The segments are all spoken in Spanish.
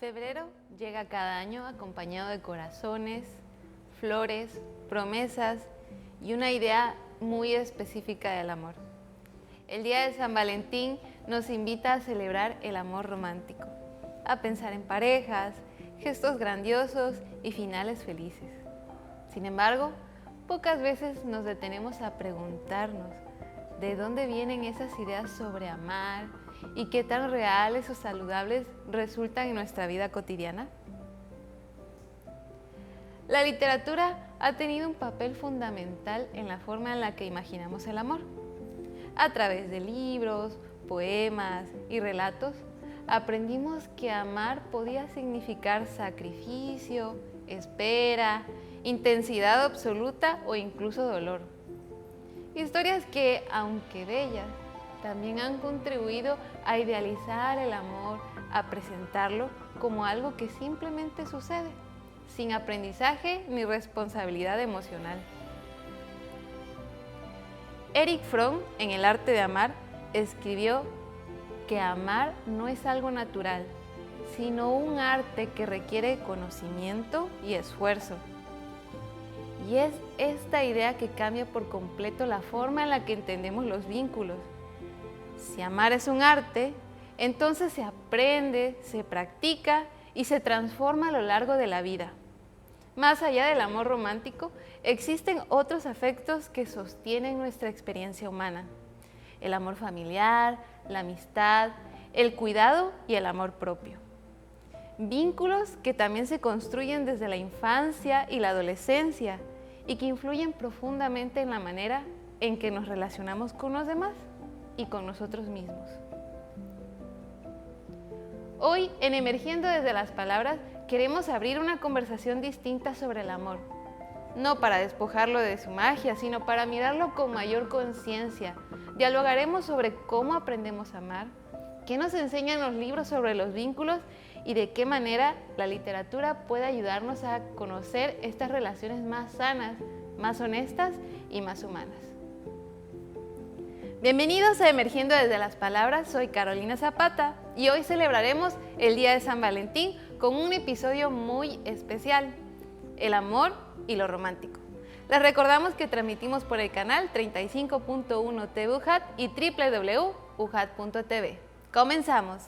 Febrero llega cada año acompañado de corazones, flores, promesas y una idea muy específica del amor. El día de San Valentín nos invita a celebrar el amor romántico, a pensar en parejas, gestos grandiosos y finales felices. Sin embargo, pocas veces nos detenemos a preguntarnos de dónde vienen esas ideas sobre amar y qué tan reales o saludables resultan en nuestra vida cotidiana. La literatura ha tenido un papel fundamental en la forma en la que imaginamos el amor. A través de libros, poemas y relatos, aprendimos que amar podía significar sacrificio, espera, intensidad absoluta o incluso dolor. Historias que, aunque bellas, también han contribuido a idealizar el amor, a presentarlo como algo que simplemente sucede, sin aprendizaje ni responsabilidad emocional. Erich Fromm, en El arte de amar, escribió que amar no es algo natural, sino un arte que requiere conocimiento y esfuerzo. Y es esta idea que cambia por completo la forma en la que entendemos los vínculos. Si amar es un arte, entonces se aprende, se practica y se transforma a lo largo de la vida. Más allá del amor romántico, existen otros afectos que sostienen nuestra experiencia humana. El amor familiar, la amistad, el cuidado y el amor propio. Vínculos que también se construyen desde la infancia y la adolescencia y que influyen profundamente en la manera en que nos relacionamos con los demás y con nosotros mismos. Hoy, en Emergiendo desde las Palabras, queremos abrir una conversación distinta sobre el amor. No para despojarlo de su magia, sino para mirarlo con mayor conciencia. Dialogaremos sobre cómo aprendemos a amar, qué nos enseñan los libros sobre los vínculos y de qué manera la literatura puede ayudarnos a conocer estas relaciones más sanas, más honestas y más humanas. Bienvenidos a Emergiendo desde las Palabras, soy Carolina Zapata y hoy celebraremos el Día de San Valentín con un episodio muy especial, el amor y lo romántico. Les recordamos que transmitimos por el canal 35.1 TV UJAT y www.ujat.tv. ¡Comenzamos!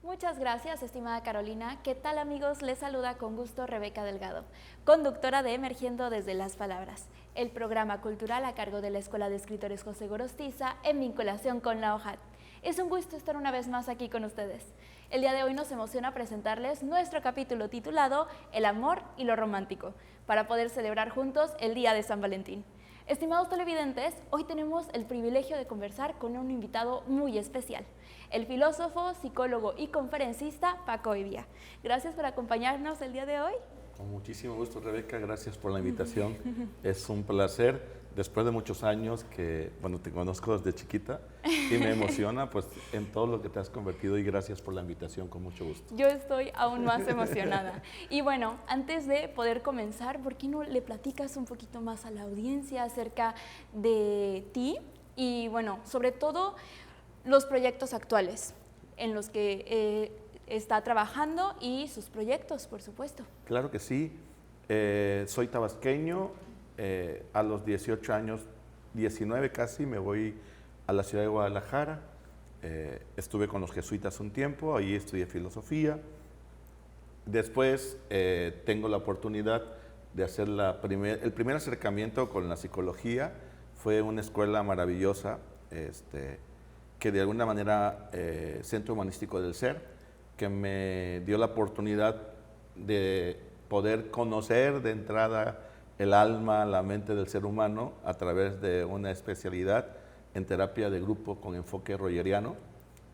Muchas gracias, estimada Carolina. ¿Qué tal, amigos? Les saluda con gusto Rebeca Delgado, conductora de Emergiendo desde las Palabras, el programa cultural a cargo de la Escuela de Escritores José Gorostiza en vinculación con la UJAT. Es un gusto estar una vez más aquí con ustedes. El día de hoy nos emociona presentarles nuestro capítulo titulado El amor y lo romántico, para poder celebrar juntos el Día de San Valentín. Estimados televidentes, hoy tenemos el privilegio de conversar con un invitado muy especial, el filósofo, psicólogo y conferencista Paco Evia. Gracias por acompañarnos el día de hoy. Con muchísimo gusto, Rebeca, gracias por la invitación. Es un placer, después de muchos años que, te conozco desde chiquita y me emociona pues en todo lo que te has convertido y gracias por la invitación, con mucho gusto. Yo estoy aún más emocionada. Y bueno, antes de poder comenzar, ¿por qué no le platicas un poquito más a la audiencia acerca de ti? Y bueno, sobre todo los proyectos actuales en los que está trabajando y sus proyectos, por supuesto. Claro que sí. Soy tabasqueño. A los 18 años, 19 casi, me voy a la ciudad de Guadalajara. Estuve con los jesuitas un tiempo, ahí estudié filosofía. Después tengo la oportunidad de hacer el primer acercamiento con la psicología. Fue una escuela maravillosa, que de alguna manera Centro Humanístico del Ser, que me dio la oportunidad de poder conocer de entrada el alma, la mente del ser humano a través de una especialidad en terapia de grupo con enfoque rogeriano.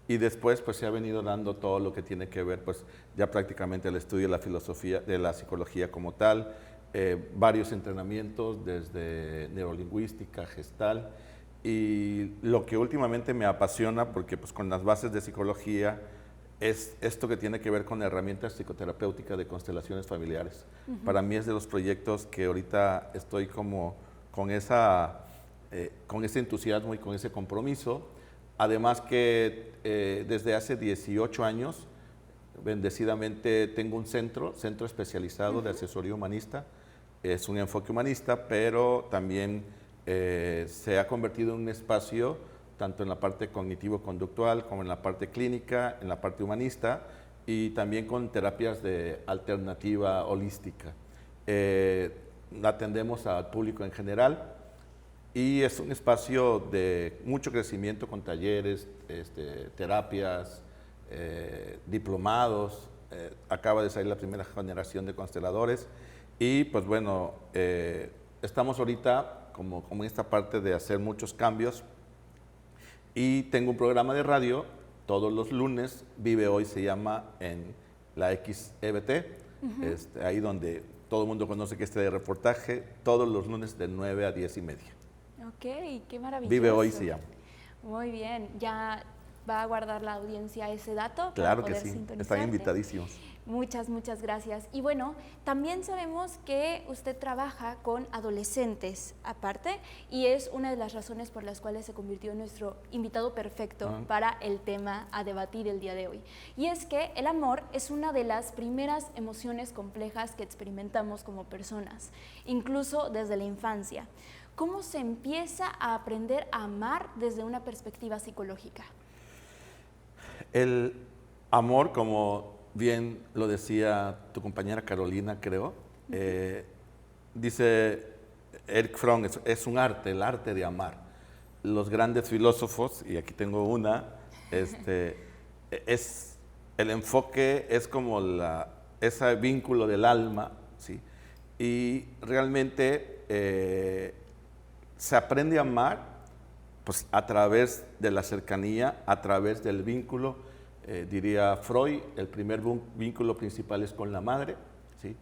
Y después pues se ha venido dando todo lo que tiene que ver pues ya prácticamente el estudio de la filosofía, de la psicología como tal, varios entrenamientos desde neurolingüística, gestal, y lo que últimamente me apasiona, porque pues con las bases de psicología, es esto que tiene que ver con herramientas psicoterapéuticas de constelaciones familiares. Para mí es de los proyectos que ahorita estoy como con ese entusiasmo y con ese compromiso. Además que desde hace 18 años, bendecidamente, tengo un centro especializado de asesoría humanista. Es un enfoque humanista, pero también se ha convertido en un espacio tanto en la parte cognitivo-conductual como en la parte clínica, en la parte humanista y también con terapias de alternativa holística. Atendemos al público en general y es un espacio de mucho crecimiento con talleres, terapias, diplomados. Acaba de salir la primera generación de consteladores y pues bueno, estamos ahorita como en esta parte de hacer muchos cambios. Y tengo un programa de radio todos los lunes, Vive Hoy se llama en la XEBT, ahí donde todo el mundo conoce que de reportaje, todos los lunes de 9 a 10 y media. Ok, qué maravilloso. Vive Hoy se llama. Muy bien, ¿ya va a guardar la audiencia ese dato? Claro que sí, están invitadísimos. Muchas, muchas gracias. Y bueno, también sabemos que usted trabaja con adolescentes aparte y es una de las razones por las cuales se convirtió en nuestro invitado perfecto para el tema a debatir el día de hoy. Y es que el amor es una de las primeras emociones complejas que experimentamos como personas, incluso desde la infancia. ¿Cómo se empieza a aprender a amar desde una perspectiva psicológica? El amor, como bien lo decía tu compañera Carolina, creo, dice Erich Fromm, es un arte, el arte de amar. Los grandes filósofos, y aquí tengo una, es el enfoque, es como ese vínculo del alma, ¿sí? Y realmente se aprende a amar pues, a través de la cercanía, a través del vínculo. Diría Freud, el primer vínculo principal es con la madre, ¿sí?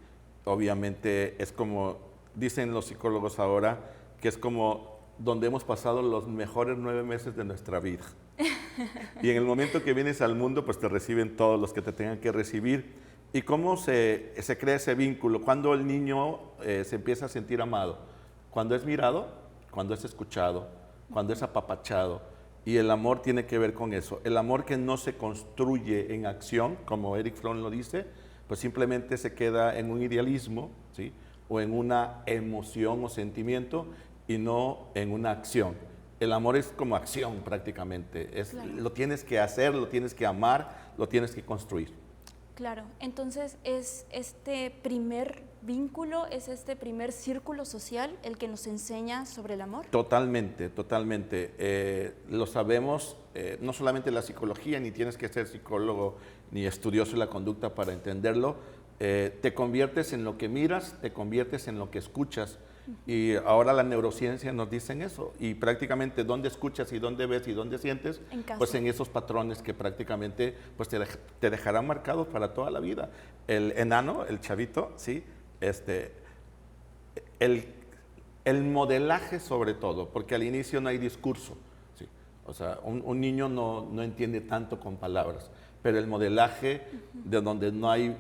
Obviamente es como, dicen los psicólogos ahora, que es como donde hemos pasado los mejores 9 meses de nuestra vida. Y en el momento que vienes al mundo, pues te reciben todos los que te tengan que recibir. ¿Y cómo se crea ese vínculo? Cuando el niño se empieza a sentir amado, cuando es mirado, cuando es escuchado, cuando es apapachado. Y el amor tiene que ver con eso. El amor que no se construye en acción, como Erich Fromm lo dice, pues simplemente se queda en un idealismo, ¿sí? O en una emoción o sentimiento y no en una acción. El amor es como acción prácticamente. Claro. Lo tienes que hacer, lo tienes que amar, lo tienes que construir. Claro, entonces es este primer vínculo, es este primer círculo social el que nos enseña sobre el amor. Totalmente, totalmente. Lo sabemos, no solamente la psicología, ni tienes que ser psicólogo ni estudioso de la conducta para entenderlo. Te conviertes en lo que miras, te conviertes en lo que escuchas. Y ahora la neurociencia nos dicen eso, y prácticamente dónde escuchas y dónde ves y dónde sientes, pues en esos patrones que prácticamente pues te dejarán marcado para toda la vida. El enano, el chavito, ¿sí? El modelaje sobre todo, porque al inicio no hay discurso, ¿sí? O sea, un niño no entiende tanto con palabras, pero el modelaje de donde no hay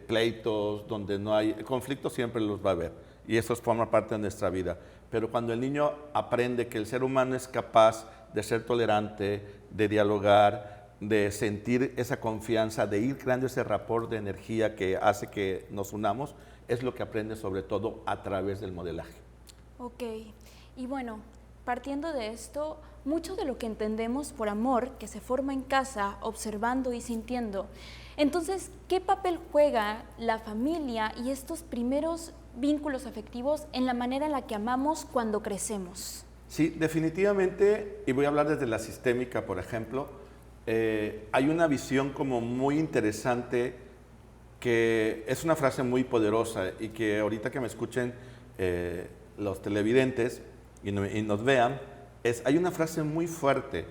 pleitos, donde no hay conflictos, siempre los va a haber. Y eso forma parte de nuestra vida. Pero cuando el niño aprende que el ser humano es capaz de ser tolerante, de dialogar, de sentir esa confianza, de ir creando ese rapport de energía que hace que nos unamos, es lo que aprende sobre todo a través del modelaje. Ok, y bueno, partiendo de esto, mucho de lo que entendemos por amor, que se forma en casa, observando y sintiendo. Entonces, ¿qué papel juega la familia y estos primeros vínculos afectivos en la manera en la que amamos cuando crecemos? Sí, definitivamente, y voy a hablar desde la sistémica, por ejemplo, hay una visión como muy interesante, que es una frase muy poderosa y que ahorita que me escuchen los televidentes y nos vean, hay una frase muy fuerte,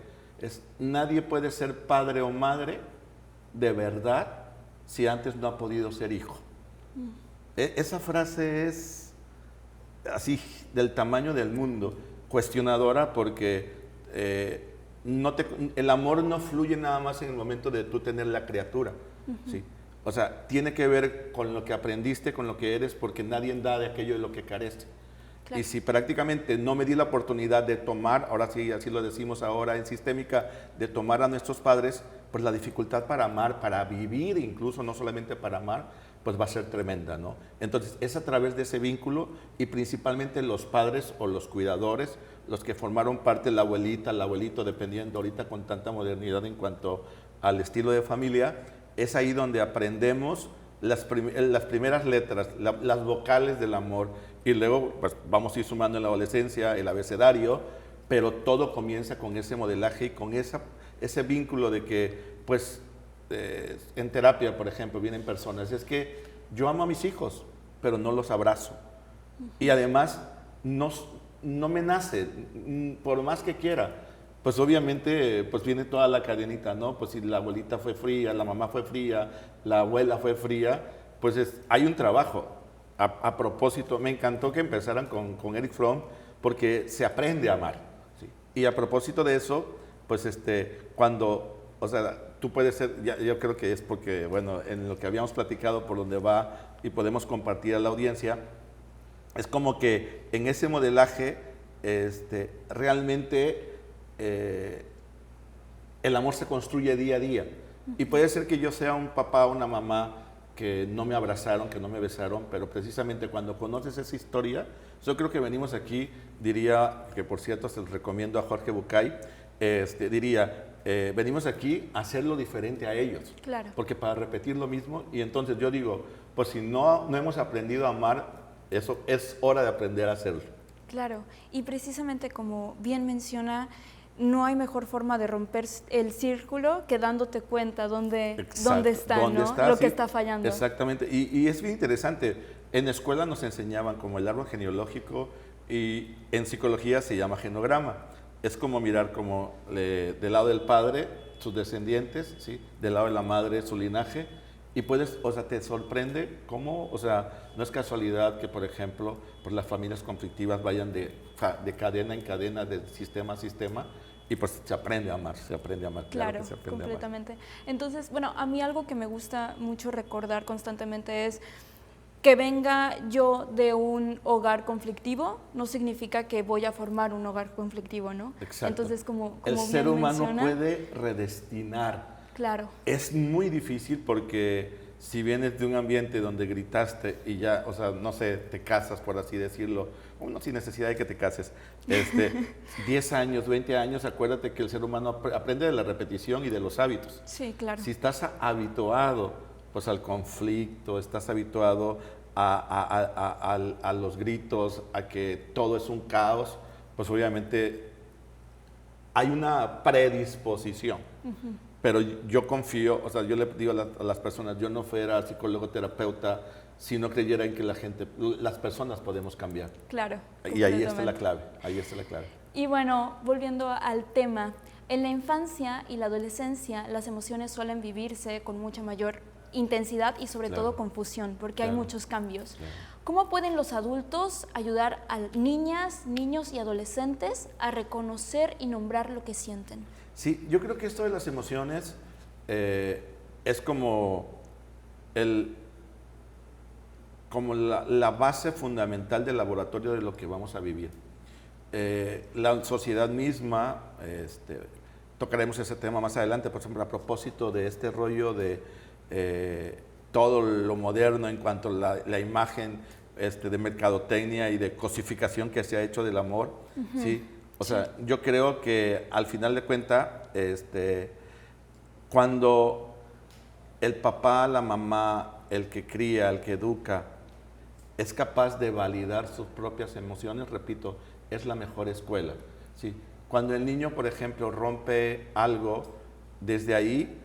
nadie puede ser padre o madre de verdad si antes no ha podido ser hijo. Esa frase es así del tamaño del mundo, cuestionadora, porque el amor no fluye nada más en el momento de tú tener la criatura, ¿sí? O sea, tiene que ver con lo que aprendiste, con lo que eres, porque nadie da de aquello de lo que carece. Claro. Y si prácticamente no me di la oportunidad de tomar, ahora sí, así lo decimos ahora en Sistémica, de tomar a nuestros padres, pues la dificultad para amar, para vivir incluso, no solamente para amar, pues va a ser tremenda, ¿no? Entonces, es a través de ese vínculo y principalmente los padres o los cuidadores, los que formaron parte, la abuelita, el abuelito, dependiendo ahorita con tanta modernidad en cuanto al estilo de familia, es ahí donde aprendemos las primeras letras, las vocales del amor, y luego pues, vamos a ir sumando en la adolescencia el abecedario, pero todo comienza con ese modelaje y con ese vínculo de que, pues, en terapia, por ejemplo, vienen personas, es que yo amo a mis hijos, pero no los abrazo. Y además, no me nace, por más que quiera. Pues obviamente, pues viene toda la cadenita, ¿no? Pues si la abuelita fue fría, la mamá fue fría, la abuela fue fría, pues hay un trabajo. A propósito, me encantó que empezaran con Erich Fromm, porque se aprende a amar, ¿sí? Y a propósito de eso, pues cuando, o sea, tú puedes ser, yo creo que es porque, bueno, en lo que habíamos platicado, por donde va y podemos compartir a la audiencia, es como que en ese modelaje, realmente el amor se construye día a día. Y puede ser que yo sea un papá o una mamá que no me abrazaron, que no me besaron, pero precisamente cuando conoces esa historia, yo creo que venimos aquí, diría, que por cierto se los recomiendo a Jorge Bucay, venimos aquí a hacerlo diferente a ellos. Claro. Porque para repetir lo mismo, y entonces yo digo, pues si no hemos aprendido a amar, eso es hora de aprender a hacerlo. Claro, y precisamente como bien menciona, no hay mejor forma de romper el círculo que dándote cuenta dónde está, ¿no? Lo que está fallando. Exactamente, y es bien interesante. En la escuela nos enseñaban como el árbol genealógico y en psicología se llama genograma. Es como mirar como del lado del padre, sus descendientes, ¿sí? Del lado de la madre, su linaje. Y puedes, o sea, te sorprende cómo, o sea, no es casualidad que, por ejemplo, pues las familias conflictivas vayan de cadena en cadena, de sistema a sistema, y pues se aprende a amar, claro que se aprende completamente. a amar. Entonces, bueno, a mí algo que me gusta mucho recordar constantemente es que venga yo de un hogar conflictivo, no significa que voy a formar un hogar conflictivo, ¿no? Exacto. Entonces, como el ser humano menciona, puede redestinar. Claro. Es muy difícil porque si vienes de un ambiente donde gritaste y ya, o sea, no sé, te casas, por así decirlo, uno sin necesidad de que te cases, 10 años, 20 años, acuérdate que el ser humano aprende de la repetición y de los hábitos. Sí, claro. Si estás habituado pues al conflicto, estás habituado a los gritos, a que todo es un caos, pues obviamente hay una predisposición. Pero yo confío, o sea, yo le digo a las personas, yo no fuera psicólogo, terapeuta, si no creyera en que las personas podemos cambiar. Claro. Y ahí está la clave, Y bueno, volviendo al tema, en la infancia y la adolescencia las emociones suelen vivirse con mucha mayor intensidad y sobre todo confusión, porque hay muchos cambios. ¿Cómo pueden los adultos ayudar a niñas, niños y adolescentes a reconocer y nombrar lo que sienten? Sí, yo creo que esto de las emociones es como la base fundamental del laboratorio de lo que vamos a vivir. La sociedad misma, tocaremos ese tema más adelante, por ejemplo, a propósito de este rollo de todo lo moderno en cuanto a la imagen de mercadotecnia y de cosificación que se ha hecho del amor, ¿sí? O sea, yo creo que al final de cuentas, cuando el papá, la mamá, el que cría, el que educa, es capaz de validar sus propias emociones, repito, es la mejor escuela, ¿sí? Cuando el niño, por ejemplo, rompe algo, Desde ahí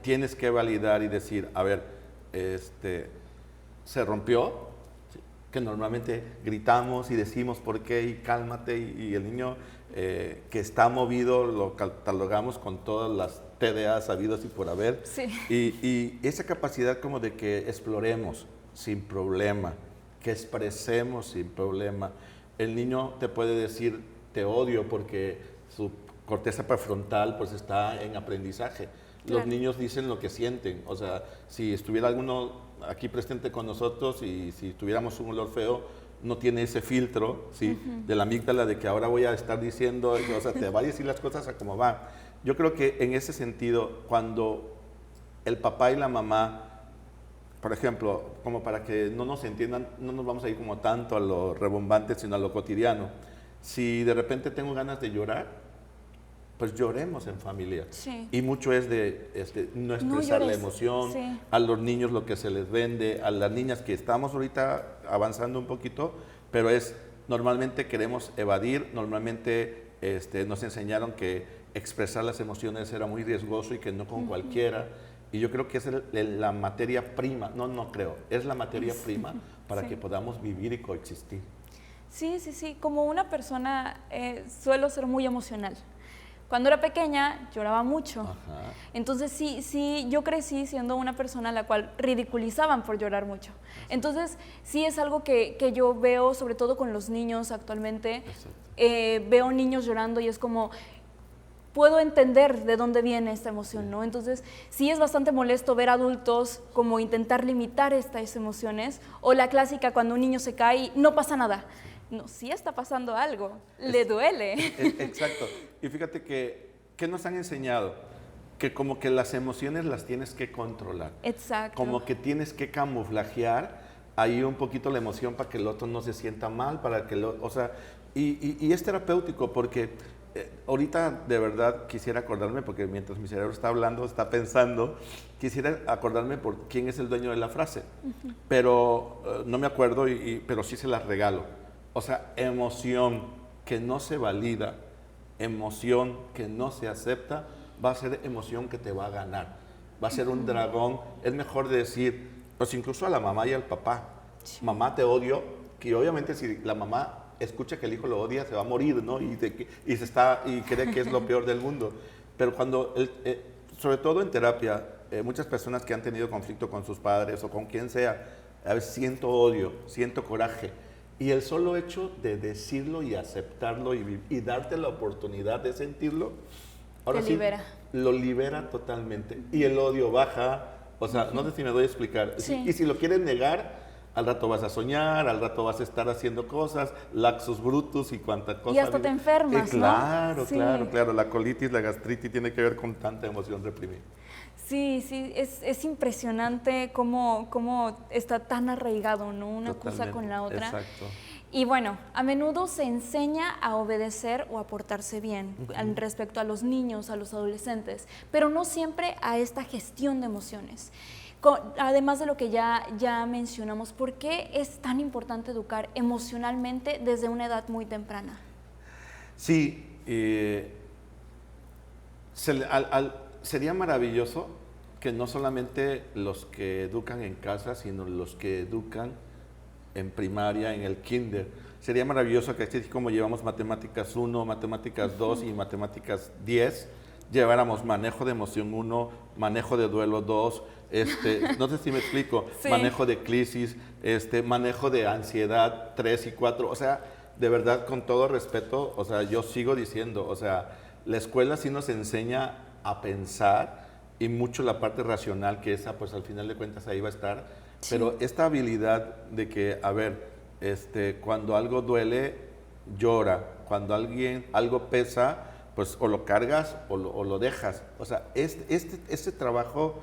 tienes que validar y decir, a ver, se rompió, ¿sí? Que normalmente gritamos y decimos por qué y cálmate y el niño que está movido lo catalogamos con todas las TDA sabidos y por haber. Sí. Y esa capacidad como de que exploremos sin problema, que expresemos sin problema. El niño te puede decir te odio porque su corteza prefrontal pues está en aprendizaje. Claro. Los niños dicen lo que sienten. O sea, si estuviera alguno aquí presente con nosotros y si tuviéramos un olor feo, no tiene ese filtro, ¿sí? De la amígdala de que ahora voy a estar diciendo, o sea, te va a decir las cosas a como van. Yo creo que en ese sentido, cuando el papá y la mamá, por ejemplo, como para que no nos entiendan, no nos vamos a ir como tanto a lo rebombante, sino a lo cotidiano. Si de repente tengo ganas de llorar, pues lloremos en familia. Sí. Y mucho es de no expresar la emoción, sí. A los niños lo que se les vende, a las niñas que estamos ahorita avanzando un poquito, pero es normalmente queremos evadir, normalmente nos enseñaron que expresar las emociones era muy riesgoso y que no con cualquiera. Y yo creo que es la materia prima, no creo, es la materia prima para que podamos vivir y coexistir. Sí, como una persona suelo ser muy emocional. Cuando era pequeña lloraba mucho. Ajá. Entonces sí, yo crecí siendo una persona a la cual ridiculizaban por llorar mucho. Entonces sí es algo que yo veo sobre todo con los niños actualmente. Veo niños llorando y es como, puedo entender de dónde viene esta emoción, ¿no? Entonces sí es bastante molesto ver adultos como intentar limitar estas emociones, o la clásica cuando un niño se cae y no pasa nada. No, sí está pasando algo, le duele. Exacto. Y fíjate que nos han enseñado que como que las emociones las tienes que controlar. Exacto. Como que tienes que camuflajear ahí un poquito la emoción para que el otro no se sienta mal, para que o sea, y es terapéutico porque ahorita de verdad quisiera acordarme, porque mientras mi cerebro está hablando, está pensando, quisiera acordarme por quién es el dueño de la frase, pero no me acuerdo, pero sí se las regalo. O sea, emoción que no se valida, emoción que no se acepta, va a ser emoción que te va a ganar. Va a ser un dragón. Es mejor decir, pues incluso a la mamá y al papá, mamá te odio, que obviamente si la mamá escucha que el hijo lo odia, se va a morir, ¿no? Y cree que es lo peor del mundo. Pero cuando, sobre todo en terapia, muchas personas que han tenido conflicto con sus padres o con quien sea, a veces siento odio, siento coraje. Y el solo hecho de decirlo y aceptarlo y darte la oportunidad de sentirlo, ahora sí, lo libera totalmente. Y el odio baja, o sea, no sé si me doy a explicar. Sí. Y si lo quieres negar, al rato vas a soñar, al rato vas a estar haciendo cosas, laxus brutus y cuánta cosa. Y hasta te enfermas, claro, ¿no? Sí. claro. La colitis, la gastritis tiene que ver con tanta emoción reprimida. Sí, es impresionante cómo está tan arraigado, ¿no? Una cosa con la otra. Exacto. Y bueno, a menudo se enseña a obedecer o a portarse bien respecto a los niños, a los adolescentes, pero no siempre a esta gestión de emociones. Además de lo que ya mencionamos, ¿por qué es tan importante educar emocionalmente desde una edad muy temprana? Sí, sería maravilloso que no solamente los que educan en casa, sino los que educan en primaria, en el kinder. Sería maravilloso que así como llevamos matemáticas 1, matemáticas 2 y matemáticas 10, lleváramos manejo de emoción 1, manejo de duelo 2, no sé si me explico, sí. Manejo de crisis, manejo de ansiedad 3 y 4, o sea, de verdad, con todo respeto, o sea, yo sigo diciendo, o sea, la escuela sí nos enseña a pensar y mucho la parte racional, que esa pues al final de cuentas ahí va a estar, sí. Pero esta habilidad de que, a ver, cuando algo duele, llora, cuando algo pesa, pues o lo cargas o lo dejas. O sea, este trabajo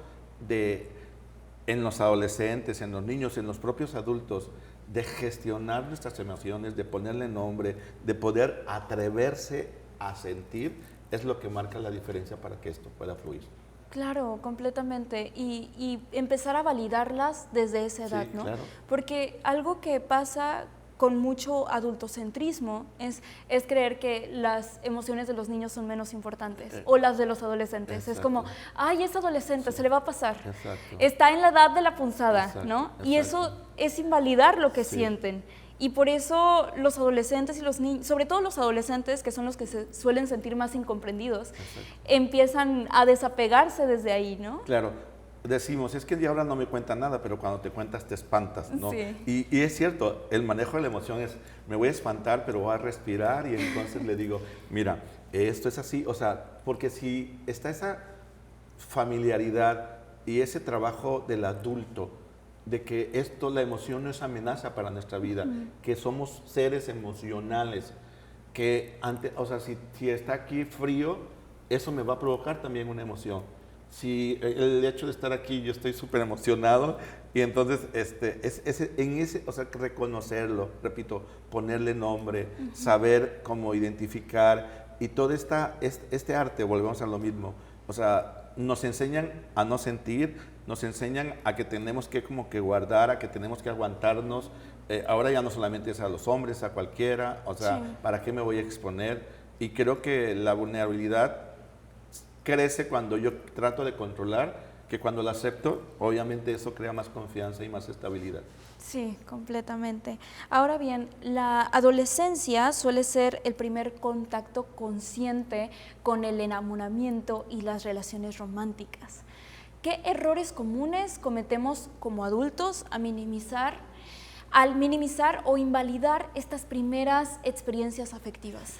en los adolescentes, en los niños, en los propios adultos, de gestionar nuestras emociones, de ponerle nombre, de poder atreverse a sentir, es lo que marca la diferencia para que esto pueda fluir. Claro, completamente. Y empezar a validarlas desde esa edad, sí, ¿no? Claro. Porque algo que pasa con mucho adultocentrismo es creer que las emociones de los niños son menos importantes o las de los adolescentes. Exacto. Es como, ay, es adolescente, se le va a pasar. Exacto. Está en la edad de la punzada, exacto, ¿no? Exacto. Y eso es invalidar lo que sienten. Y por eso los adolescentes y los niños, sobre todo los adolescentes, que son los que se suelen sentir más incomprendidos, empiezan a desapegarse desde ahí, ¿no? Claro. Decimos, es que el diablo no me cuenta nada, pero cuando te cuentas te espantas, ¿no? Sí. Y es cierto, el manejo de la emoción es, me voy a espantar, pero voy a respirar y entonces le digo, mira, esto es así, o sea, porque si está esa familiaridad y ese trabajo del adulto, de que esto, la emoción no es amenaza para nuestra vida, que somos seres emocionales, que o sea, si está aquí frío, eso me va a provocar también una emoción. Si el hecho de estar aquí, yo estoy súper emocionado y entonces o sea, reconocerlo, repito, ponerle nombre, saber cómo identificar y todo este arte, volvemos a lo mismo, o sea, nos enseñan a no sentir, nos enseñan a que tenemos que como que guardar, a que tenemos que aguantarnos, ahora ya no solamente es a los hombres, a cualquiera, o sea, ¿para qué me voy a exponer? Y creo que la vulnerabilidad crece cuando yo trato de controlar, que cuando la acepto, obviamente eso crea más confianza y más estabilidad. Sí, completamente. Ahora bien, la adolescencia suele ser el primer contacto consciente con el enamoramiento y las relaciones románticas. ¿Qué errores comunes cometemos como adultos al minimizar o invalidar estas primeras experiencias afectivas?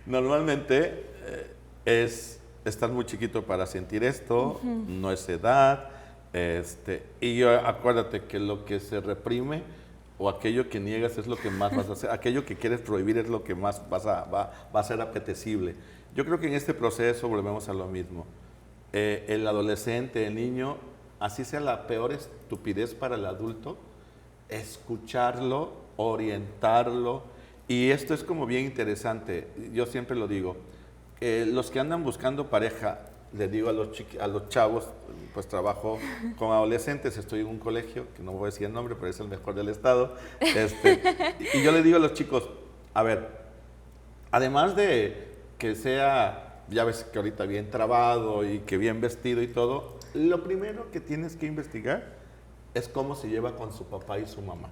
Normalmente es estar muy chiquito para sentir esto, no es edad, y yo, acuérdate que lo que se reprime o aquello que niegas es lo que más vas a hacer, aquello que quieres prohibir es lo que más va a ser apetecible. Yo creo que en este proceso volvemos a lo mismo. El adolescente, el niño, así sea la peor estupidez para el adulto, escucharlo, orientarlo, y esto es como bien interesante, yo siempre lo digo, los que andan buscando pareja, les digo a los chavos, pues trabajo con adolescentes, estoy en un colegio, que no voy a decir el nombre, pero es el mejor del estado, y yo les digo a los chicos, a ver, además de que sea, ya ves que ahorita bien trabado y que bien vestido y todo, lo primero que tienes que investigar es cómo se lleva con su papá y su mamá.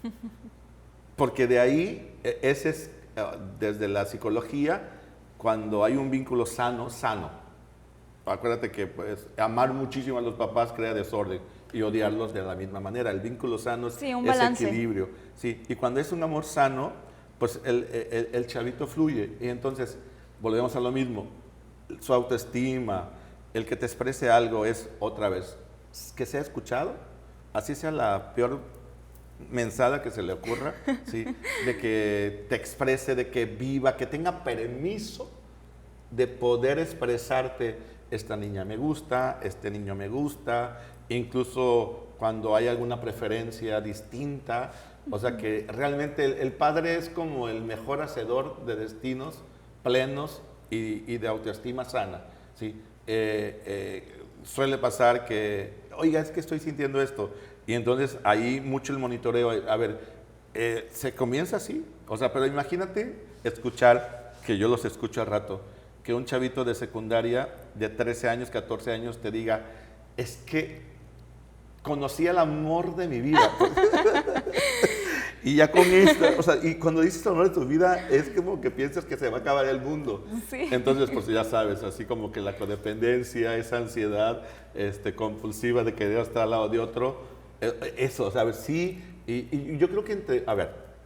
¿Sí? Porque de ahí, ese es, desde la psicología, cuando hay un vínculo sano. Acuérdate que pues, amar muchísimo a los papás crea desorden y odiarlos de la misma manera. El vínculo sano es equilibrio. Sí, y cuando es un amor sano, pues el chavito fluye. Y entonces, volvemos a lo mismo. Su autoestima, el que te exprese algo es otra vez, que sea escuchado, así sea la peor mensada que se le ocurra, ¿sí? De que te exprese, de que viva, que tenga permiso de poder expresarte, esta niña me gusta, este niño me gusta, incluso cuando hay alguna preferencia distinta, o sea que realmente el padre es como el mejor hacedor de destinos plenos y de autoestima sana, ¿sí? Suele pasar que, oiga, es que estoy sintiendo esto, y entonces ahí mucho el monitoreo, a ver, se comienza así, o sea, pero imagínate escuchar, que yo los escucho al rato, que un chavito de secundaria de 13 años, 14 años te diga, es que conocí el amor de mi vida. Y ya con esto, o sea, y cuando dices el amor de tu vida, es como que piensas que se va a acabar el mundo. Sí. Entonces, pues ya sabes, así como que la codependencia, esa ansiedad compulsiva de querer estar al lado de otro, eso, ¿sabes? Sí, y yo creo que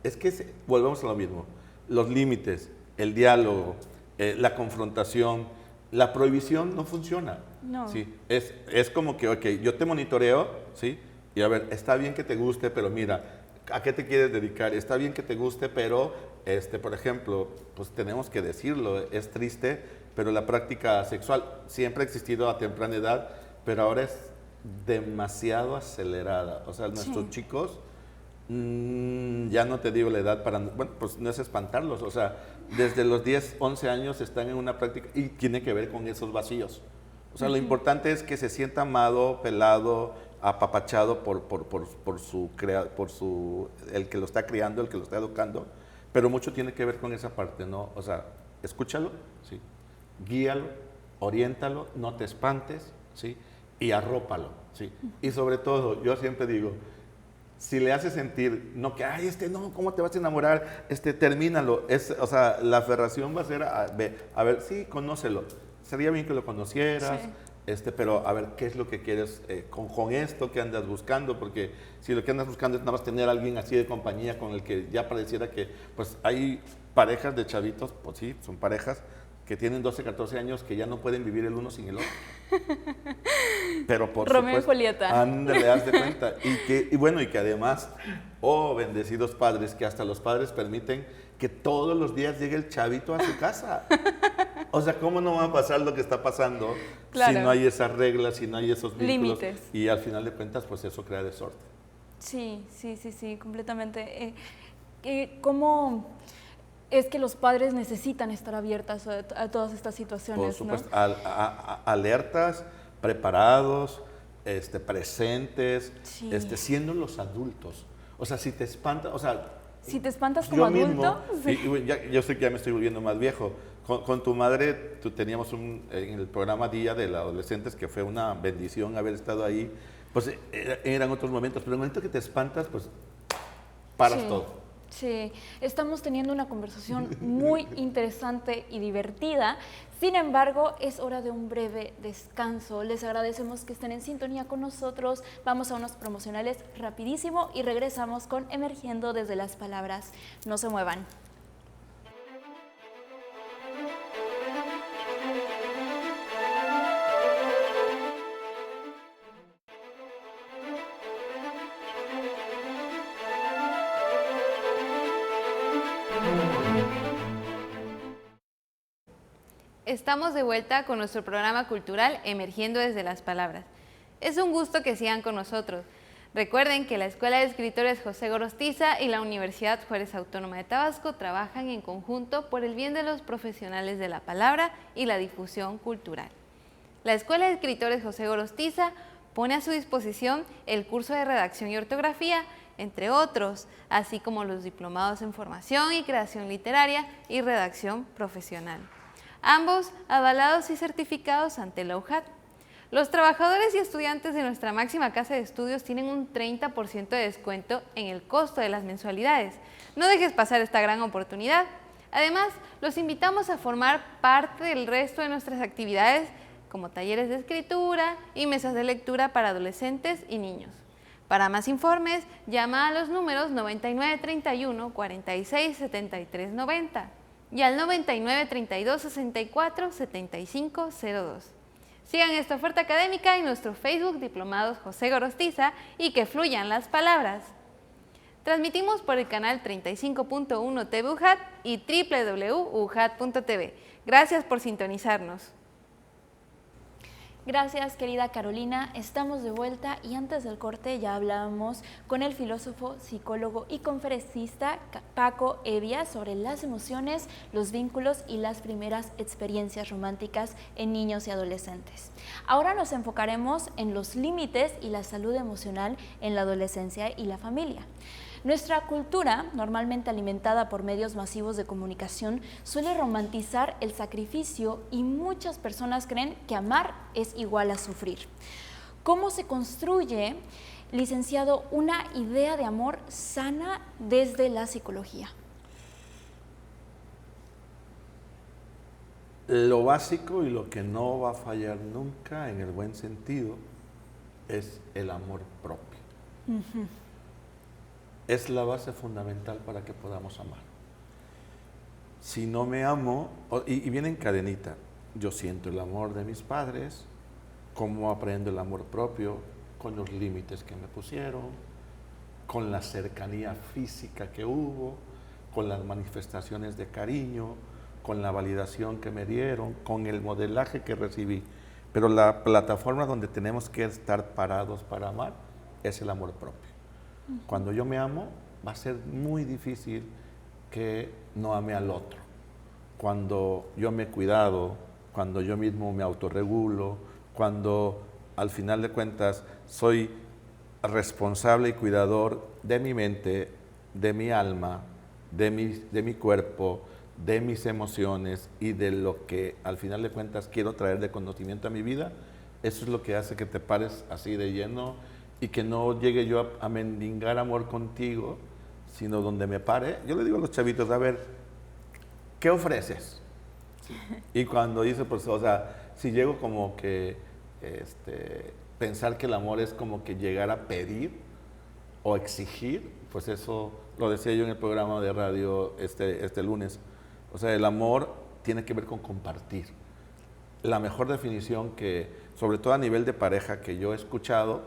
es que volvemos a lo mismo, los límites, el diálogo, la confrontación, la prohibición no funciona. No. ¿Sí? Es como que, ok, yo te monitoreo, ¿sí? Y a ver, está bien que te guste, pero mira, ¿a qué te quieres dedicar? Está bien que te guste, pero, por ejemplo, pues tenemos que decirlo, es triste, pero la práctica sexual siempre ha existido a temprana edad, pero ahora es demasiado acelerada. O sea, nuestros chicos, ya no te digo la edad para, bueno, pues no es espantarlos, o sea, desde los 10, 11 años están en una práctica y tiene que ver con esos vacíos. O sea, lo importante es que se sienta amado, pelado, apapachado el que lo está criando, el que lo está educando, pero mucho tiene que ver con esa parte, ¿no? O sea, escúchalo, ¿sí? Guíalo, oriéntalo, no te espantes, ¿sí? Y arrópalo, ¿sí? Y sobre todo, yo siempre digo, si le hace sentir, no que, ay, no, ¿cómo te vas a enamorar? Termínalo. O sea, la aferración va a ser, a ver, sí, conócelo. Sería bien que lo conocieras, sí. Pero a ver, ¿qué es lo que quieres con esto que andas buscando? Porque si lo que andas buscando es nada más tener a alguien así de compañía con el que ya pareciera que, pues hay parejas de chavitos, pues sí, son parejas que tienen 12, 14 años que ya no pueden vivir el uno sin el otro. Pero por Romeo supuesto, y Julieta. Ándale, haz de cuenta. Y bueno, y que además, bendecidos padres, que hasta los padres permiten que todos los días llegue el chavito a su casa. O sea, ¿cómo no va a pasar lo que está pasando si no hay esas reglas, si no hay esos vínculos? Límites. Y al final de cuentas, pues eso crea desorden. Sí, completamente. ¿Cómo es que los padres necesitan estar abiertos a todas estas situaciones? Por supuesto, ¿no? alertas, preparados, presentes, sí. Siendo los adultos. O sea, si te espantas, si te espantas como adulto. Mismo, sí. Yo sé que ya me estoy volviendo más viejo. Con tu madre, teníamos en el programa Día de los Adolescentes, que fue una bendición haber estado ahí. Pues eran otros momentos, pero en el momento que te espantas, pues paras todo. Sí, estamos teniendo una conversación muy interesante y divertida. Sin embargo, es hora de un breve descanso. Les agradecemos que estén en sintonía con nosotros. Vamos a unos promocionales rapidísimo y regresamos con Emergiendo desde las Palabras. No se muevan. Estamos de vuelta con nuestro programa cultural Emergiendo desde las Palabras. Es un gusto que sigan con nosotros. Recuerden que la Escuela de Escritores José Gorostiza y la Universidad Juárez Autónoma de Tabasco trabajan en conjunto por el bien de los profesionales de la palabra y la difusión cultural. La Escuela de Escritores José Gorostiza pone a su disposición el curso de redacción y ortografía, entre otros, así como los diplomados en formación y creación literaria y redacción profesional. Ambos avalados y certificados ante la UJAT. Los trabajadores y estudiantes de nuestra máxima casa de estudios tienen un 30% de descuento en el costo de las mensualidades. No dejes pasar esta gran oportunidad. Además, los invitamos a formar parte del resto de nuestras actividades como talleres de escritura y mesas de lectura para adolescentes y niños. Para más informes, llama a los números 9931 46 73 90 y al 99 32 64 75 02. Sigan esta oferta académica en nuestro Facebook Diplomados José Gorostiza y que fluyan las palabras. Transmitimos por el canal 35.1 TV UJAT y www.ujat.tv. Gracias por sintonizarnos. Gracias, querida Carolina. Estamos de vuelta y antes del corte ya hablábamos con el filósofo, psicólogo y conferencista Paco Evia sobre las emociones, los vínculos y las primeras experiencias románticas en niños y adolescentes. Ahora nos enfocaremos en los límites y la salud emocional en la adolescencia y la familia. Nuestra cultura, normalmente alimentada por medios masivos de comunicación, suele romantizar el sacrificio y muchas personas creen que amar es igual a sufrir. ¿Cómo se construye, licenciado, una idea de amor sana desde la psicología? Lo básico y lo que no va a fallar nunca, en el buen sentido, es el amor propio. Es la base fundamental para que podamos amar. Si no me amo, y viene en cadenita, yo siento el amor de mis padres, cómo aprendo el amor propio, con los límites que me pusieron, con la cercanía física que hubo, con las manifestaciones de cariño, con la validación que me dieron, con el modelaje que recibí. Pero la plataforma donde tenemos que estar parados para amar es el amor propio. Cuando yo me amo, va a ser muy difícil que no ame al otro. Cuando yo me he cuidado, cuando yo mismo me autorregulo, cuando al final de cuentas soy responsable y cuidador de mi mente, de mi alma, de mi cuerpo, de mis emociones y de lo que al final de cuentas quiero traer de conocimiento a mi vida, eso es lo que hace que te pares así de lleno y que no llegue yo a mendigar amor contigo, sino donde me pare. Yo le digo a los chavitos, a ver, ¿qué ofreces? Y cuando dice, pues, o sea, si llego como que pensar que el amor es como que llegar a pedir o exigir, pues eso lo decía yo en el programa de radio este lunes. O sea, el amor tiene que ver con compartir. La mejor definición que, sobre todo a nivel de pareja, que yo he escuchado,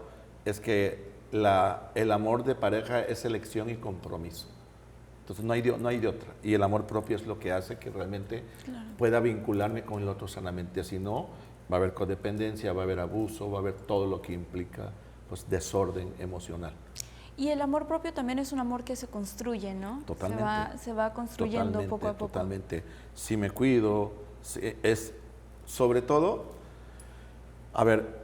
es que el amor de pareja es elección y compromiso. Entonces no hay de otra. Y el amor propio es lo que hace que realmente pueda vincularme con el otro sanamente. Si no, va a haber codependencia, va a haber abuso, va a haber todo lo que implica pues, desorden emocional. Y el amor propio también es un amor que se construye, ¿no? Totalmente. Se va construyendo poco a poco. Totalmente. Si me cuido, es sobre todo, a ver,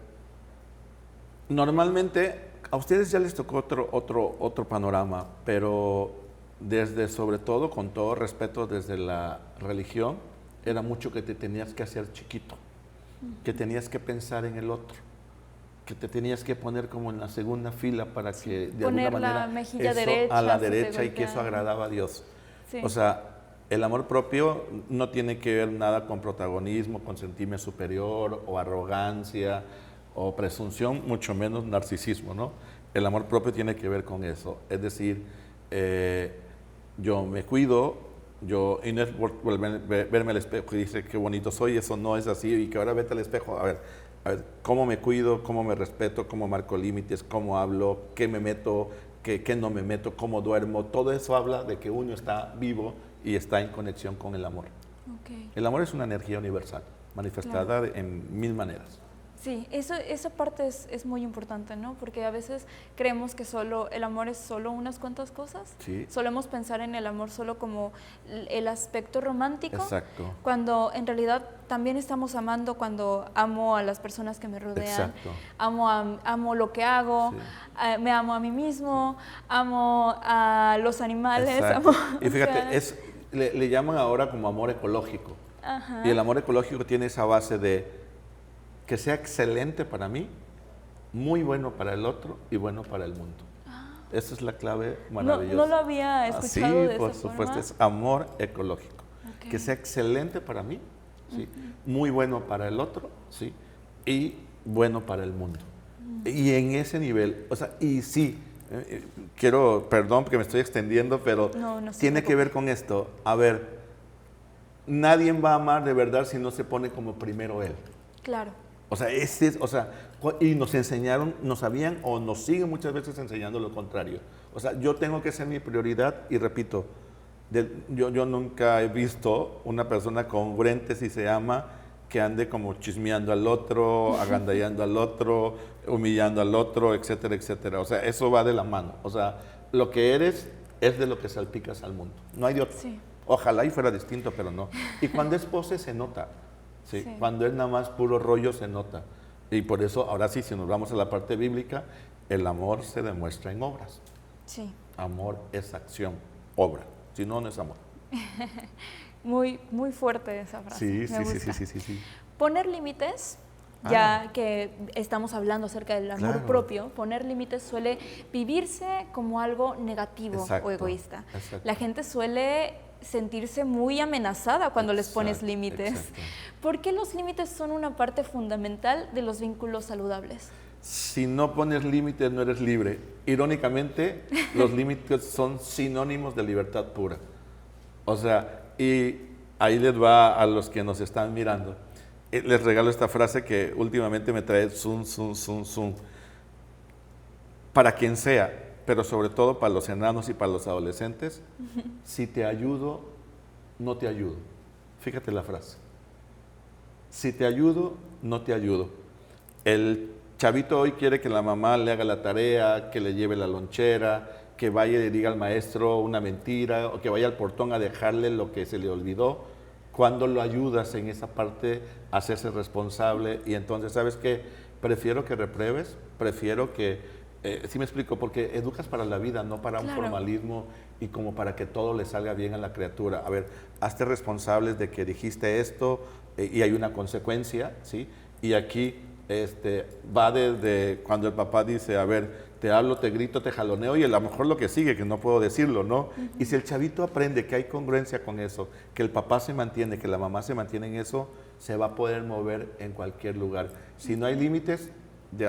normalmente a ustedes ya les tocó otro panorama, pero desde, sobre todo, con todo respeto, desde la religión, era mucho que te tenías que hacer chiquito, que tenías que pensar en el otro, que te tenías que poner como en la segunda fila para que de alguna manera la mejilla eso derecha, a la derecha y que eso agradaba a Dios. Sí. O sea, el amor propio no tiene que ver nada con protagonismo, con sentirme superior o arrogancia o presunción, mucho menos narcisismo, ¿no? El amor propio tiene que ver con eso, es decir, yo me cuido, y no es por verme al espejo y dice qué bonito soy, eso no es así, y que ahora vete al espejo, a ver, cómo me cuido, cómo me respeto, cómo marco límites, cómo hablo, qué me meto, qué no me meto, cómo duermo, todo eso habla de que uno está vivo y está en conexión con el amor. Okay. El amor es una energía universal, manifestada en mil maneras. Sí, esa parte es muy importante, ¿no? Porque a veces creemos que el amor es solo unas cuantas cosas. Sí. Solemos pensar en el amor solo como el aspecto romántico. Exacto. Cuando en realidad también estamos amando cuando amo a las personas que me rodean. Exacto. Amo lo que hago, sí. Me amo a mí mismo, amo a los animales. Exacto. Amo, y fíjate, le llaman ahora como amor ecológico. Ajá. Y el amor ecológico tiene esa base de que sea excelente para mí, muy bueno para el otro y bueno para el mundo. Esa es la clave maravillosa. No lo había escuchado de esa forma. Sí, por supuesto, es amor ecológico. Okay. Que sea excelente para mí, ¿sí? Muy bueno para el otro, ¿sí? Y bueno para el mundo. Y en ese nivel, o sea, y sí, perdón porque me estoy extendiendo, pero tiene que ver con esto. A ver, nadie va a amar de verdad si no se pone como primero él. Claro. O sea, y nos enseñaron, nos habían o nos siguen muchas veces enseñando lo contrario. O sea, yo tengo que ser mi prioridad y repito, yo nunca he visto una persona congruente si se ama que ande como chismeando al otro, agandallando al otro, humillando al otro, etcétera, etcétera. O sea, eso va de la mano. O sea, lo que eres es de lo que salpicas al mundo. No hay de otro. Sí. Ojalá y fuera distinto, pero no. Y cuando es pose se nota. Sí. Cuando es nada más puro rollo se nota. Y por eso, ahora sí, si nos vamos a la parte bíblica, el amor se demuestra en obras. Sí. Amor es acción, obra. Si no, no es amor. Muy, muy fuerte esa frase. Sí. Poner límites, ya que estamos hablando acerca del amor propio, poner límites suele vivirse como algo negativo o egoísta. Exacto. La gente suele sentirse muy amenazada cuando les pones límites. Exacto. ¿Por qué los límites son una parte fundamental de los vínculos saludables? Si no pones límites, no eres libre. Irónicamente, los límites son sinónimos de libertad pura. O sea, y ahí les va a los que nos están mirando. Les regalo esta frase que últimamente me trae zum. Para quien sea, pero sobre todo para los enanos y para los adolescentes, si te ayudo, no te ayudo. Fíjate la frase. Si te ayudo, no te ayudo. El chavito hoy quiere que la mamá le haga la tarea, que le lleve la lonchera, que vaya y le diga al maestro una mentira, o que vaya al portón a dejarle lo que se le olvidó. Cuando lo ayudas en esa parte a hacerse responsable, y entonces, ¿sabes qué? Prefiero que repruebes, prefiero que Sí me explico, porque educas para la vida, no para un Claro. formalismo y como para que todo le salga bien a la criatura. A ver, hazte responsables de que dijiste esto y hay una consecuencia, ¿sí? Y aquí va desde cuando el papá dice, a ver, te hablo, te grito, te jaloneo y a lo mejor lo que sigue, que no puedo decirlo, ¿no? Y si el chavito aprende que hay congruencia con eso, que el papá se mantiene, que la mamá se mantiene en eso, se va a poder mover en cualquier lugar. Si no hay límites,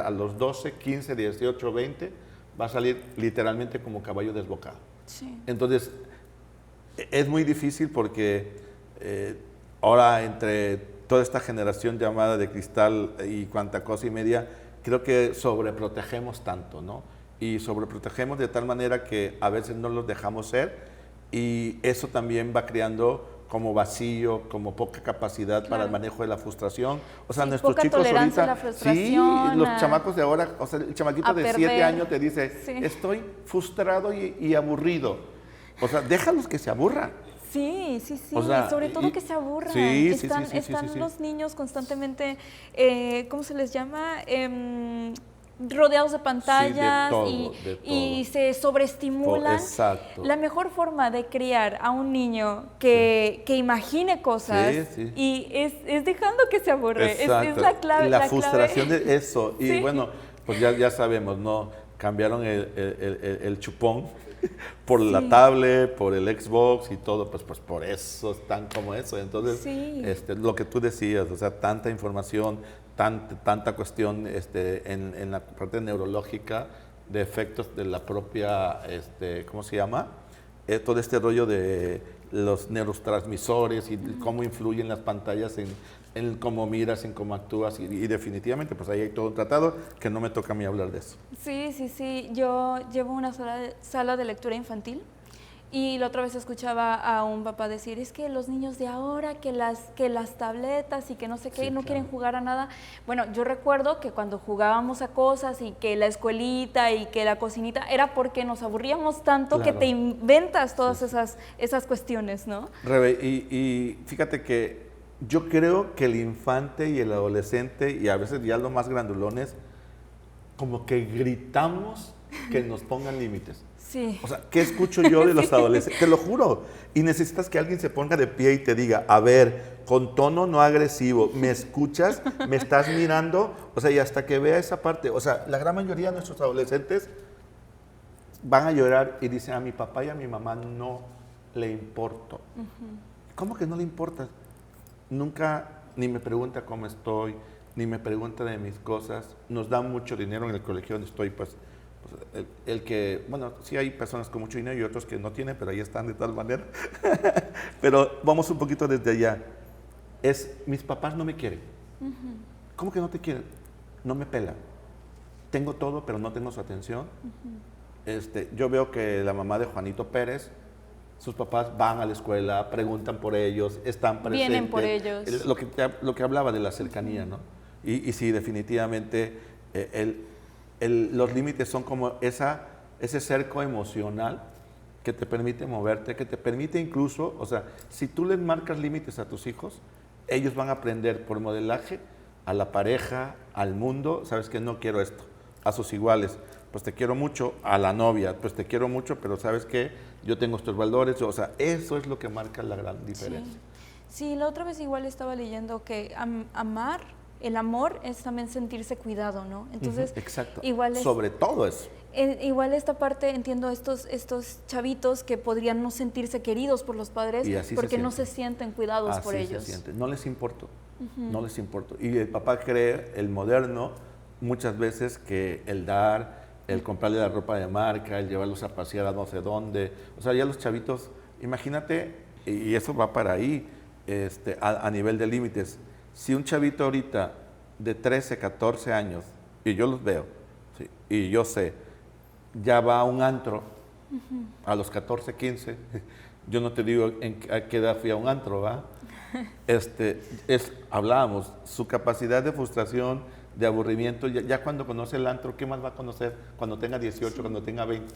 a los 12, 15, 18, 20, va a salir literalmente como caballo desbocado. Sí. Entonces, es muy difícil porque ahora entre toda esta generación llamada de cristal y cuanta cosa y media, creo que sobreprotegemos tanto, ¿no? Y sobreprotegemos de tal manera que a veces no los dejamos ser y eso también va creando como vacío, como poca capacidad para el manejo de la frustración. O sea, Sí, nuestros poca chicos tolerancia ahorita, a la frustración, sí, los chamacos de ahora, o sea, el chamaquito a de perder. 7 años te dice, Sí. estoy frustrado y aburrido. O sea, déjalos que se aburran. Sí, sí, sí, O sea, sobre todo y- que se aburran. Sí, sí, sí, Están, sí, sí, están sí, sí. los niños constantemente, ¿cómo se les llama? Rodeados de pantallas todo, y, de todo. y se sobreestimulan. Exacto. La mejor forma de criar a un niño que imagine cosas Sí, sí. y es dejando que se aburre. Es Exacto. la clave. La clave. frustración de eso. Y Sí. bueno, pues ya sabemos, ¿no? Cambiaron el chupón por Sí. la tablet, por el Xbox y todo, pues por eso están como eso. Entonces, Sí. lo que tú decías, o sea, tanta información, tanta cuestión en la parte neurológica de efectos de la propia, ¿cómo se llama? Todo este rollo de los neurotransmisores y cómo influyen las pantallas en cómo miras, en cómo actúas y definitivamente pues ahí hay todo un tratado que no me toca a mí hablar de eso. Sí, sí, sí. Yo llevo una sala de lectura infantil y la otra vez escuchaba a un papá decir, es que los niños de ahora, que las tabletas y que no sé qué, Sí, no claro. quieren jugar a nada. Bueno, yo recuerdo que cuando jugábamos a cosas y que la escuelita y que la cocinita, era porque nos aburríamos tanto que Claro. te inventas todas Sí, sí. esas cuestiones, ¿no? Rebe, y fíjate que yo creo que el infante y el adolescente y a veces ya los más grandulones como que gritamos que nos pongan límites. Sí. O sea, ¿qué escucho yo de los adolescentes? Te lo juro. Y necesitas que alguien se ponga de pie y te diga, a ver, con tono no agresivo, ¿me escuchas? ¿Me estás mirando? O sea, y hasta que vea esa parte. O sea, la gran mayoría de nuestros adolescentes van a llorar y dicen, a mi papá y a mi mamá no le importo. ¿Cómo que no le importa? Nunca ni me pregunta cómo estoy, ni me pregunta de mis cosas. Nos dan mucho dinero en el colegio donde estoy, pues el que, bueno, sí hay personas con mucho dinero y otros que no tienen, pero ahí están de tal manera. Pero vamos un poquito desde allá. Mis papás no me quieren. ¿Cómo que no te quieren? No me pelan. Tengo todo, pero no tengo su atención. Yo veo que la mamá de Juanito Pérez, sus papás van a la escuela, preguntan por ellos, están presentes. Vienen por ellos. Lo que hablaba de la cercanía, ¿no? Y sí, definitivamente, los límites son como ese cerco emocional que te permite moverte, que te permite incluso, o sea, si tú les marcas límites a tus hijos, ellos van a aprender por modelaje a la pareja, al mundo, sabes que no quiero esto, a sus iguales, pues te quiero mucho, a la novia, pues te quiero mucho, pero sabes que yo tengo estos valores, o sea, eso es lo que marca la gran diferencia. Sí, la otra vez igual estaba leyendo que amar, el amor es también sentirse cuidado, ¿no? Entonces, Exacto, igual sobre todo eso. Igual esta parte, entiendo estos chavitos que podrían no sentirse queridos por los padres Y así porque se no se sienten. sienten cuidados por Así ellos. se siente. No les importo, no les importo. Y el papá cree, el moderno, muchas veces que el dar, el comprarle la ropa de marca, el llevarlos a pasear a no sé dónde, o sea, ya los chavitos, imagínate, y eso va para ahí, a nivel de límites. Si un chavito ahorita de 13, 14 años, y yo los veo, ¿sí? Y yo sé, ya va a un antro a los 14, 15, yo no te digo a qué edad fui a un antro, ¿va? Hablábamos, su capacidad de frustración, de aburrimiento, ya cuando conoce el antro, ¿qué más va a conocer cuando tenga 18, cuando tenga 20?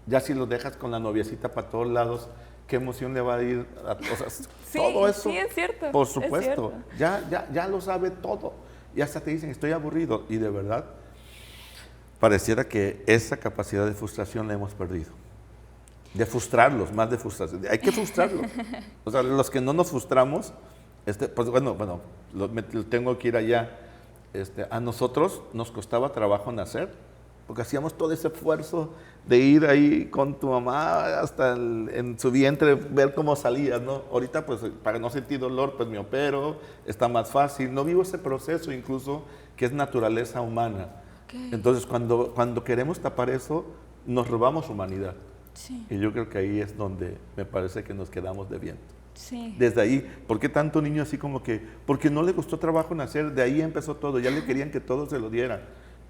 Ya si lo dejas con la noviecita para todos lados, ¿qué emoción le va a ir? O sea, Sí, todo eso, sí, es cierto. por es supuesto, cierto. ya lo sabe todo. Y hasta te dicen, estoy aburrido. Y de verdad, pareciera que esa capacidad de frustración la hemos perdido. De frustrarlos, más de frustración. Hay que frustrarlos. O sea, los que no nos frustramos, pues bueno, tengo que ir allá. A nosotros nos costaba trabajo nacer, porque hacíamos todo ese esfuerzo de ir ahí con tu mamá hasta en su vientre, ver cómo salías, ¿no? Ahorita, pues, para no sentir dolor, pues me opero, está más fácil. No vivo ese proceso incluso, que es naturaleza humana. Okay. Entonces, cuando queremos tapar eso, nos robamos humanidad. Sí. Y yo creo que ahí es donde me parece que nos quedamos debiendo. Sí. Desde ahí, ¿por qué tanto niño así como que? Porque no le costó trabajo nacer, de ahí empezó todo, ya le querían que todo se lo dieran.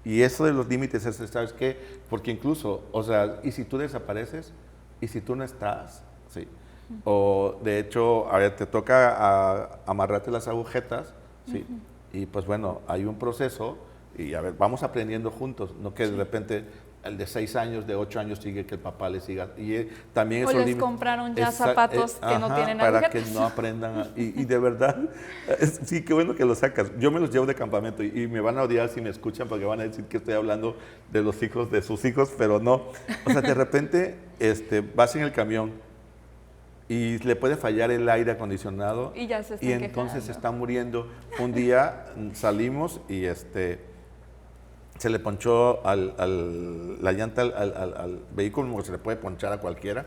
Y eso de los límites, ¿sabes qué? Porque incluso, o sea, ¿y si tú desapareces? ¿Y si tú no estás? Sí. O de hecho, a ver, te toca amarrarte las agujetas, ¿sí? Y pues bueno, hay un proceso y a ver, vamos aprendiendo juntos, no que de repente el de 6 años, de 8 años sigue que el papá le siga. Y también o les compraron ya zapatos que no tienen para agujetas. que no aprendan. Y de verdad, sí, qué bueno que lo sacas. Yo me los llevo de campamento y me van a odiar si me escuchan porque van a decir que estoy hablando de los hijos de sus hijos, pero no. O sea, de repente vas en el camión y le puede fallar el aire acondicionado y ya se están entonces quejando. Se está muriendo. Un día salimos y se le ponchó la llanta al vehículo, como se le puede ponchar a cualquiera,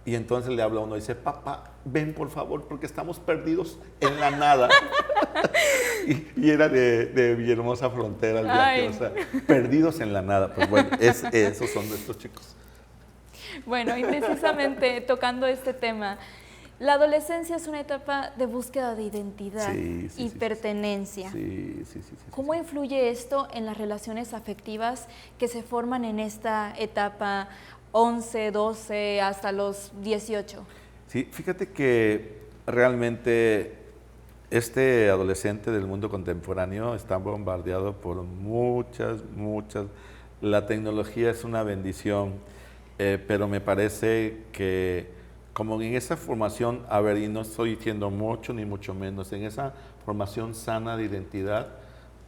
y entonces le habla a uno y dice, papá, ven por favor, porque estamos perdidos en la nada. y era de Villahermosa Frontera el viaje, o sea, perdidos en la nada. Pues bueno, esos son nuestros chicos. Bueno, y precisamente tocando este tema, la adolescencia es una etapa de búsqueda de identidad y pertenencia. Sí. ¿Cómo influye esto en las relaciones afectivas que se forman en esta etapa 11, 12, hasta los 18? Sí, fíjate que realmente este adolescente del mundo contemporáneo está bombardeado por muchas. La tecnología es una bendición, pero me parece que como en esa formación, a ver, y no estoy diciendo mucho ni mucho menos, en esa formación sana de identidad,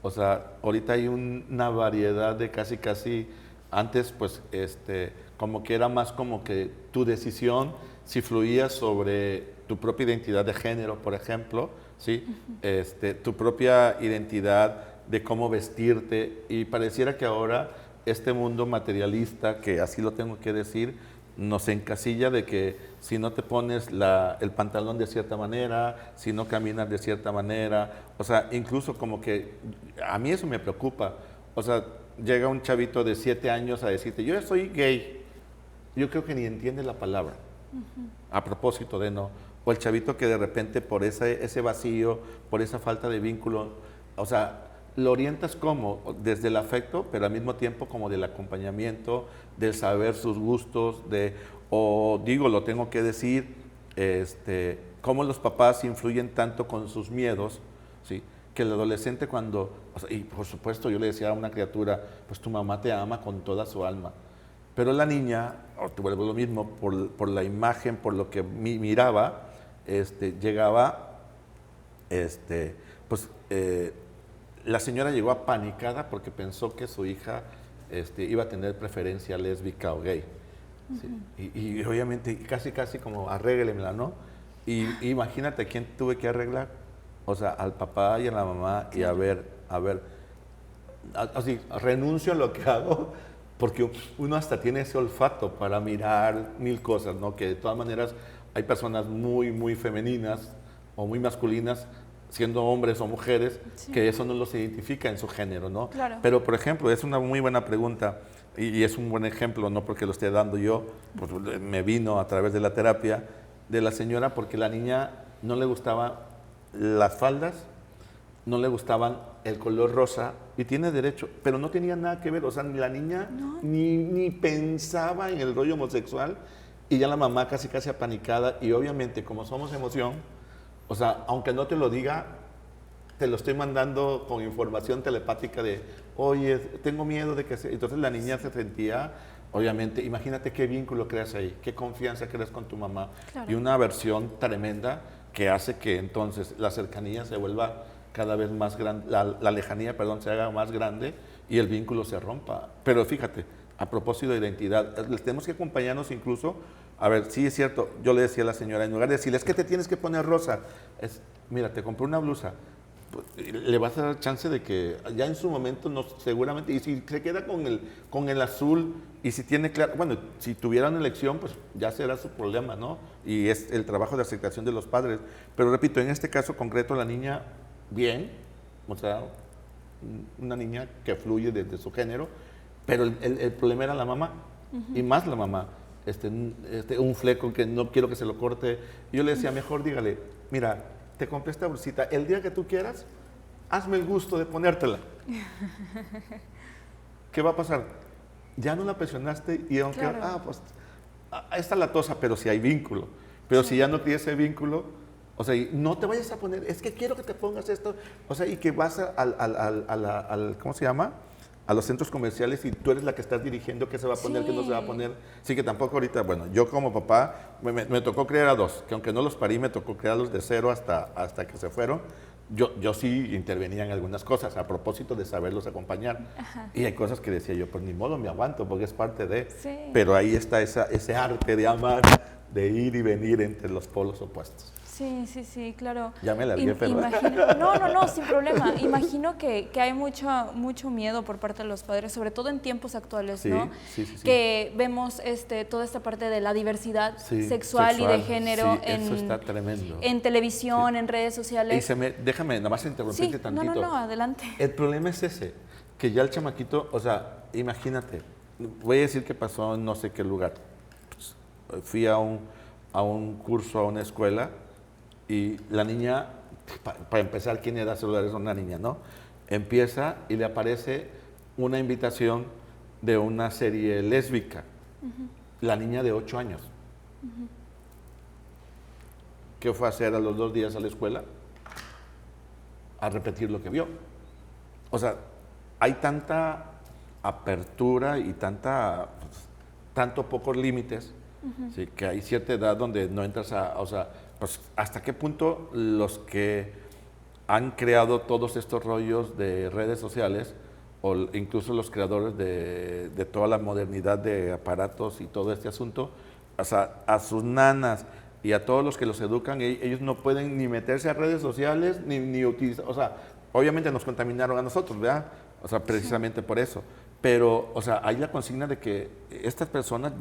o sea, ahorita hay una variedad de casi, antes pues como que era más como que tu decisión, si fluía sobre tu propia identidad de género, por ejemplo, ¿sí? Tu propia identidad de cómo vestirte, y pareciera que ahora este mundo materialista, que así lo tengo que decir, nos encasilla de que si no te pones el pantalón de cierta manera, si no caminas de cierta manera, o sea, incluso como que a mí eso me preocupa. O sea, llega un chavito de 7 años a decirte, yo soy gay. Yo creo que ni entiende la palabra, a propósito de no. O el chavito que de repente por ese vacío, por esa falta de vínculo, o sea, lo orientas como desde el afecto, pero al mismo tiempo como del acompañamiento, del saber sus gustos, lo tengo que decir, cómo los papás influyen tanto con sus miedos, ¿sí? Que el adolescente y por supuesto yo le decía a una criatura, pues tu mamá te ama con toda su alma, pero la niña, te vuelvo lo mismo, por la imagen, por lo que miraba, llegaba, la señora llegó apanicada porque pensó que su hija iba a tener preferencia lésbica o gay. ¿Sí? Y obviamente casi como arréglemela, ¿no? Y imagínate a quién tuve que arreglar. O sea, al papá y a la mamá, y a ver, así, renuncio a lo que hago, porque uno hasta tiene ese olfato para mirar 1000 cosas, ¿no? Que de todas maneras hay personas muy femeninas o muy masculinas, siendo hombres o mujeres, que eso no los identifica en su género, ¿no? Claro. Pero, por ejemplo, es una muy buena pregunta y es un buen ejemplo, no porque lo esté dando yo, pues me vino a través de la terapia de la señora, porque la niña no le gustaban las faldas, no le gustaban el color rosa, y tiene derecho, pero no tenía nada que ver, o sea, ni la niña ni pensaba en el rollo homosexual, y ya la mamá casi apanicada, y obviamente como somos emoción, o sea, aunque no te lo diga, te lo estoy mandando con información telepática de, oye, tengo miedo de que se... Entonces la niña se sentía, obviamente, imagínate qué vínculo creas ahí, qué confianza creas con tu mamá. Claro. Y una aversión tremenda que hace que entonces la cercanía se vuelva cada vez más grande, la lejanía, perdón, se haga más grande, y el vínculo se rompa. Pero fíjate, a propósito de identidad, les tenemos que acompañarnos incluso. A ver, sí es cierto, yo le decía a la señora, en lugar de decirle, es que te tienes que poner rosa, mira, te compré una blusa, pues, le vas a dar chance de que ya en su momento, no, seguramente, y si se queda con el azul, y si tiene claro, bueno, si tuviera una elección, pues ya será su problema, ¿no? Y es el trabajo de aceptación de los padres. Pero repito, en este caso concreto, la niña, bien, o sea, una niña que fluye desde su género, pero el problema era la mamá, y más la mamá. Un fleco que no quiero que se lo corte. Yo le decía, mejor dígale, mira, te compré esta bolsita, el día que tú quieras, hazme el gusto de ponértela. ¿Qué va a pasar? Ya no la presionaste y aunque, Claro. pues, está la tosa, pero si hay vínculo. Pero si ya no tienes ese vínculo, o sea, y no te vayas a poner, es que quiero que te pongas esto, o sea, y que vas ¿cómo se llama? A los centros comerciales y tú eres la que estás dirigiendo qué se va a poner, qué no se va a poner. Sí que tampoco ahorita, bueno, yo como papá me tocó criar a dos, que aunque no los parí, me tocó criarlos de cero hasta que se fueron. Yo sí intervenía en algunas cosas a propósito de saberlos acompañar. Ajá. Y hay cosas que decía yo, pues ni modo, me aguanto porque es parte de. Sí. Pero ahí está ese arte de amar, de ir y venir entre los polos opuestos. Sí, claro. Ya me largué, perdón. No, sin problema. Imagino que hay mucho miedo por parte de los padres, sobre todo en tiempos actuales, Sí, ¿no? sí. Que vemos toda esta parte de la diversidad sexual y de género sí, eso está tremendo. en televisión, en redes sociales. Déjame nada más interrumpirte Sí, tantito. no, adelante. El problema es ese, que ya el chamaquito, o sea, imagínate, voy a decir que pasó en no sé qué lugar. Pues, fui a un curso, a una escuela, y la niña, para empezar, ¿quién era celulares? Una niña, ¿no? Empieza y le aparece una invitación de una serie lésbica. La niña de 8 años. ¿Qué fue a hacer a los 2 días a la escuela? A repetir lo que vio. O sea, hay tanta apertura y tanto pocos límites, ¿sí? Que hay cierta edad donde no entras o sea, pues, ¿hasta qué punto los que han creado todos estos rollos de redes sociales, o incluso los creadores de toda la modernidad de aparatos y todo este asunto, o sea, a sus nanas y a todos los que los educan, ellos no pueden ni meterse a redes sociales, ni utilizar, o sea, obviamente nos contaminaron a nosotros, ¿verdad? O sea, precisamente por eso. Pero, o sea, hay la consigna de que estas personas,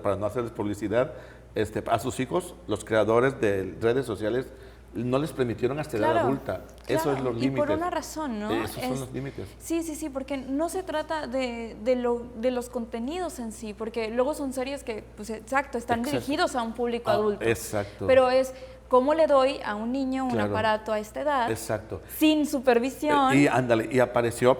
para no hacerles publicidad, a sus hijos, los creadores de redes sociales, no les permitieron hasta edad adulta. Eso es los límites. Y por una razón, ¿no? Esos son los límites. Sí, porque no se trata de los contenidos en sí, porque luego son series que, pues exacto, están dirigidos a un público adulto. Exacto. Pero es, ¿cómo le doy a un niño un aparato a esta edad? Exacto. Sin supervisión. Y ándale, y apareció,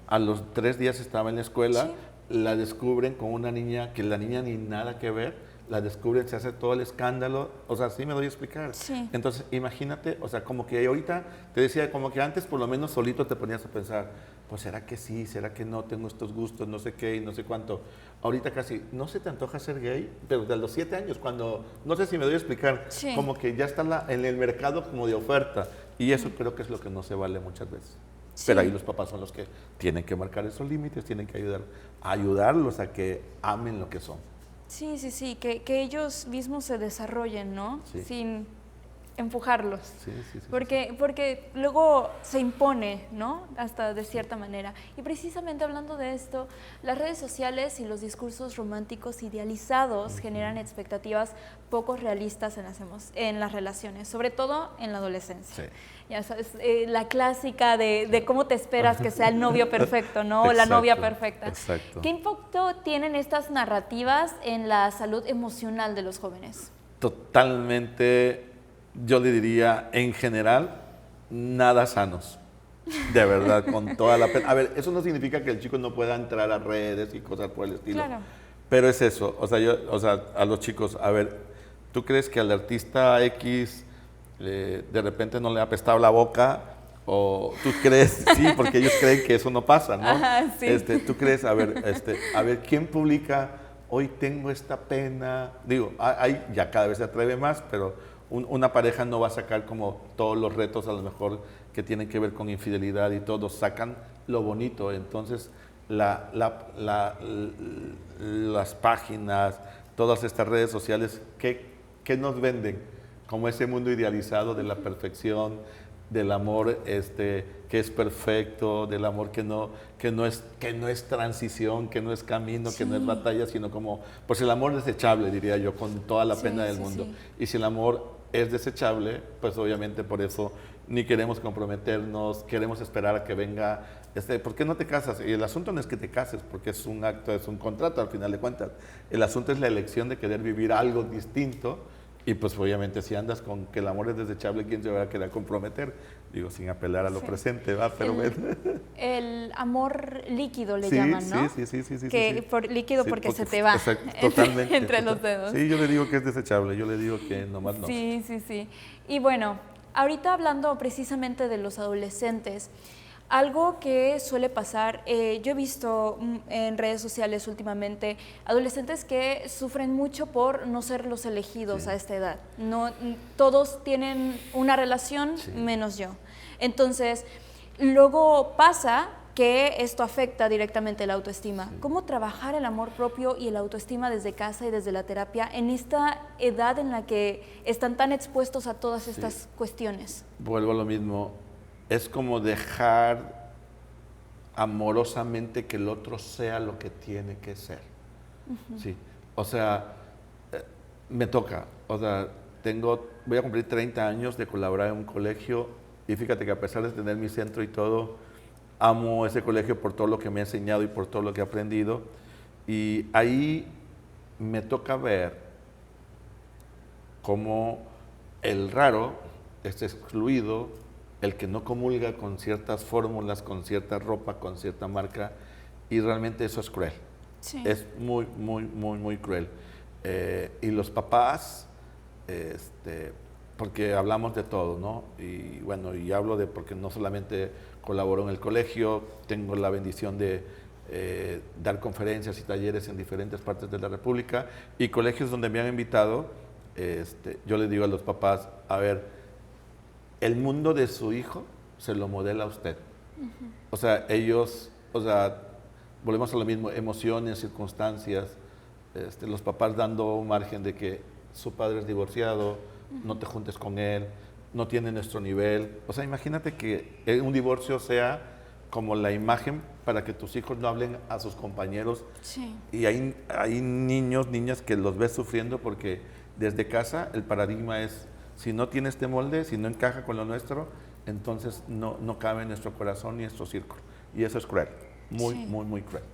a los 3 días estaba en la escuela, la descubren con una niña que la niña ni nada que ver, la descubren, se hace todo el escándalo, o sea, sí me doy a explicar. Sí. Entonces, imagínate, o sea, como que ahorita te decía, como que antes por lo menos solito te ponías a pensar, pues será que sí, será que no, tengo estos gustos, no sé qué y no sé cuánto. Ahorita casi, ¿no se te antoja ser gay? Pero de los 7 años, cuando, no sé si me doy a explicar, como que ya está en el mercado como de oferta, y eso creo que es lo que no se vale muchas veces. Sí. Pero ahí los papás son los que tienen que marcar esos límites, tienen que ayudarlos a que amen lo que son. Sí, que ellos mismos se desarrollen, ¿no? Sí. Sin empujarlos. Sí. Porque luego se impone, ¿no? Hasta de cierta manera. Y precisamente hablando de esto, las redes sociales y los discursos románticos idealizados generan expectativas poco realistas en las relaciones, sobre todo en la adolescencia. Sí. Ya sabes, la clásica de cómo te esperas que sea el novio perfecto, ¿no? O la novia perfecta. Exacto. ¿Qué impacto tienen estas narrativas en la salud emocional de los jóvenes? Totalmente, yo le diría, en general, nada sanos. De verdad, con toda la pena. A ver, eso no significa que el chico no pueda entrar a redes y cosas por el estilo. Claro. Pero es eso, o sea, a los chicos, a ver, ¿tú crees que al artista X de repente no le ha apestado la boca? O tú crees, sí, porque ellos creen que eso no pasa, ¿no? Ajá, sí. Tú crees, a ver, ¿quién publica? Hoy tengo esta pena. Digo, ya cada vez se atreve más, pero una pareja no va a sacar como todos los retos a lo mejor que tienen que ver con infidelidad y todos sacan lo bonito. Entonces, las páginas, todas estas redes sociales, ¿qué nos venden? Como ese mundo idealizado de la perfección, del amor que es perfecto, del amor que no es transición, que no es camino, que no es batalla, sino como, pues el amor desechable, diría yo, con toda la pena del mundo. Y si el amor es desechable, pues obviamente por eso ni queremos comprometernos, queremos esperar a que venga, ¿por qué no te casas? Y el asunto no es que te cases, porque es un acto, es un contrato al final de cuentas. El asunto es la elección de querer vivir algo distinto. Y pues obviamente si andas con que el amor es desechable, ¿quién se va a querer comprometer? Digo, sin apelar a lo presente, ¿va? Pero el amor líquido le llaman, ¿no? Sí. Que por líquido porque se te va totalmente, entre los dedos. Sí, yo le digo que es desechable, yo le digo que nomás no. Sí. Y bueno, ahorita hablando precisamente de los adolescentes, algo que suele pasar, yo he visto en redes sociales últimamente adolescentes que sufren mucho por no ser los elegidos a esta edad. No, todos tienen una relación, menos yo. Entonces, luego pasa que esto afecta directamente la autoestima. ¿Cómo trabajar el amor propio y el autoestima desde casa y desde la terapia en esta edad en la que están tan expuestos a todas estas cuestiones? Vuelvo a lo mismo. Es como dejar amorosamente que el otro sea lo que tiene que ser. Sí, o sea, me toca, o sea, voy a cumplir 30 años de colaborar en un colegio y fíjate que a pesar de tener mi centro y todo, amo ese colegio por todo lo que me ha enseñado y por todo lo que he aprendido. Y ahí me toca ver cómo el raro está excluido, el que no comulga con ciertas fórmulas, con cierta ropa, con cierta marca, y realmente eso es cruel. Sí. Es muy cruel. Y los papás, porque hablamos de todo, ¿no? Y bueno, y hablo porque no solamente colaboro en el colegio, tengo la bendición de dar conferencias y talleres en diferentes partes de la República, y colegios donde me han invitado, yo les digo a los papás, a ver, el mundo de su hijo se lo modela a usted. O sea, ellos, volvemos a lo mismo, emociones, circunstancias, los papás dando un margen de que su padre es divorciado, no te juntes con él, no tiene nuestro nivel. O sea, imagínate que un divorcio sea como la imagen para que tus hijos no hablen a sus compañeros. Sí. Y hay niños, niñas que los ves sufriendo porque desde casa el paradigma es: si no tiene este molde, si no encaja con lo nuestro, entonces no cabe en nuestro corazón ni en nuestro círculo. Y eso es cruel, muy cruel.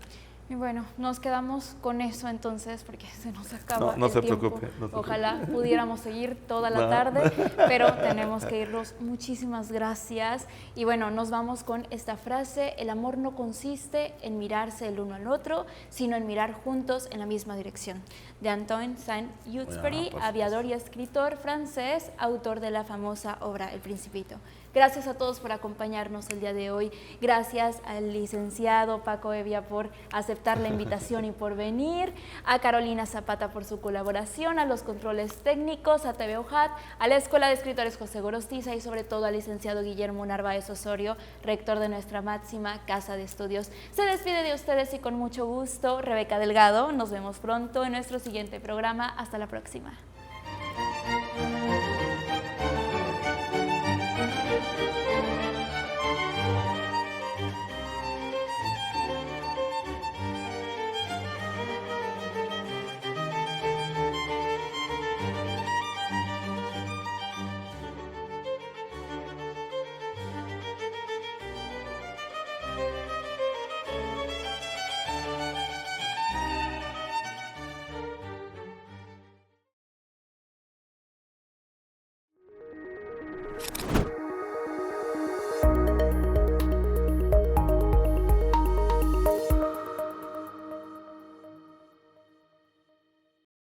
Y bueno, nos quedamos con eso entonces, porque se nos acaba no el se tiempo. Preocupe, no se Ojalá preocupe. pudiéramos seguir toda la tarde, pero tenemos que irnos. Muchísimas gracias. Y bueno, nos vamos con esta frase: el amor no consiste en mirarse el uno al otro, sino en mirar juntos en la misma dirección. De Antoine Saint-Exupéry, aviador y escritor francés, autor de la famosa obra El Principito. Gracias a todos por acompañarnos el día de hoy. Gracias al licenciado Paco Evia por aceptar la invitación y por venir. A Carolina Zapata por su colaboración, a los controles técnicos, a TV UJAT, a la Escuela de Escritores José Gorostiza y sobre todo al licenciado Guillermo Narváez Osorio, rector de nuestra máxima casa de estudios. Se despide de ustedes y con mucho gusto Rebeca Delgado. Nos vemos pronto en nuestro siguiente programa. Hasta la próxima.